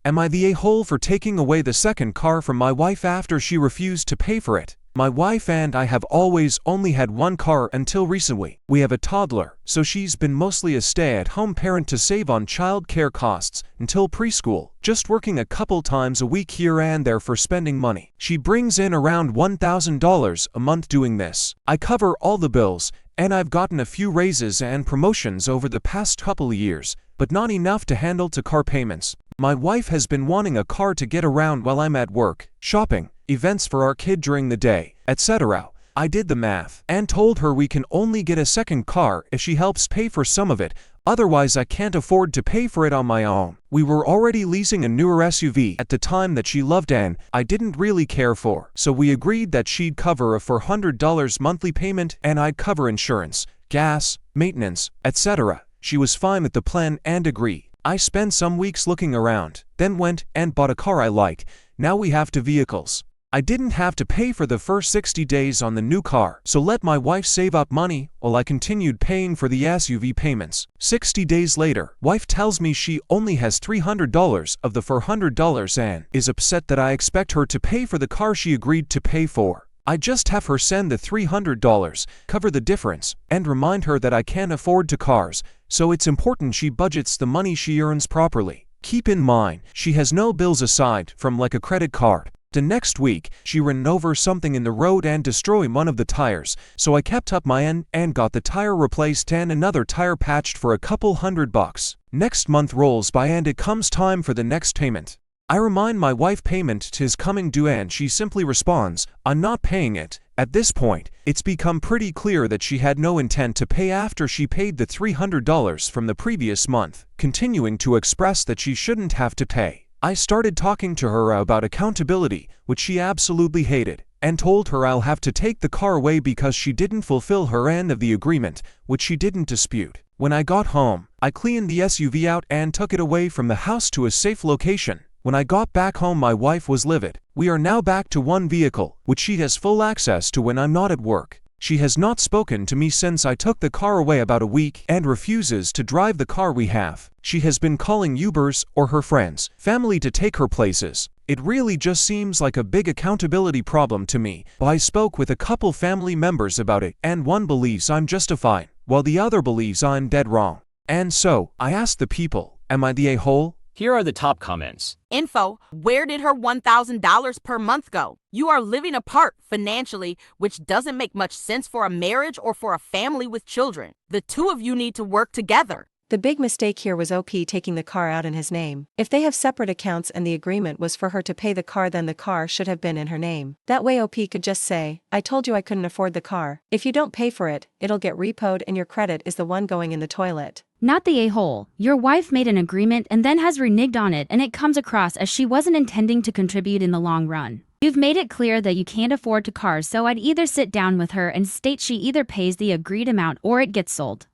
Am I the a-hole for taking away the second car from my wife after she refused to pay for it? My wife and I have always only had one car until recently. We have a toddler, so she's been mostly a stay-at-home parent to save on child care costs until preschool, just working a couple times a week here and there for spending money. She brings in around $1,000 a month doing this. I cover all the bills, and I've gotten a few raises and promotions over the past couple of years, but not enough to handle car payments. My wife has been wanting a car to get around while I'm at work, shopping, events for our kid during the day, etc. I did the math and told her we can only get a second car if she helps pay for some of it, otherwise I can't afford to pay for it on my own. We were already leasing a newer SUV at the time that she loved and I didn't really care for, so we agreed that she'd cover a $400 monthly payment and I'd cover insurance, gas, maintenance, etc. She was fine with the plan and agreed. I spent some weeks looking around, then went and bought a car I like. Now we have two vehicles. I didn't have to pay for the first 60 days on the new car, so let my wife save up money while I continued paying for the SUV payments. 60 days later, wife tells me she only has $300 of the $400 and is upset that I expect her to pay for the car she agreed to pay for. I just have her send the $300, cover the difference, and remind her that I can't afford cars, so it's important she budgets the money she earns properly. Keep in mind, she has no bills aside from like a credit card. The next week, she ran over something in the road and destroyed one of the tires, so I kept up my end and got the tire replaced and another tire patched for a couple $100. Next month rolls by and it comes time for the next payment. I remind my wife payment is coming due and she simply responds, "I'm not paying it." At this point, it's become pretty clear that she had no intent to pay after she paid the $300 from the previous month, continuing to express that she shouldn't have to pay. I started talking to her about accountability, which she absolutely hated, and told her I'll have to take the car away because she didn't fulfill her end of the agreement, which she didn't dispute. When I got home, I cleaned the SUV out and took it away from the house to a safe location. When I got back home, my wife was livid. We are now back to one vehicle, which she has full access to when I'm not at work. She has not spoken to me since I took the car away about a week and refuses to drive the car we have. She has been calling Ubers or her friends, family to take her places. It really just seems like a big accountability problem to me. I spoke with a couple family members about it and one believes I'm justified, while the other believes I'm dead wrong. And so, I asked the people, am I the a-hole? Here are the top comments. Info, where did her $1,000 per month go? You are living apart financially, which doesn't make much sense for a marriage or for a family with children. The two of you need to work together. The big mistake here was OP taking the car out in his name. If they have separate accounts and the agreement was for her to pay the car, then the car should have been in her name. That way OP could just say, "I told you I couldn't afford the car. If you don't pay for it, it'll get repoed and your credit is the one going in the toilet." Not the a-hole. Your wife made an agreement and then has reneged on it, and it comes across as she wasn't intending to contribute in the long run. You've made it clear that you can't afford cars, so I'd either sit down with her and state she either pays the agreed amount or it gets sold.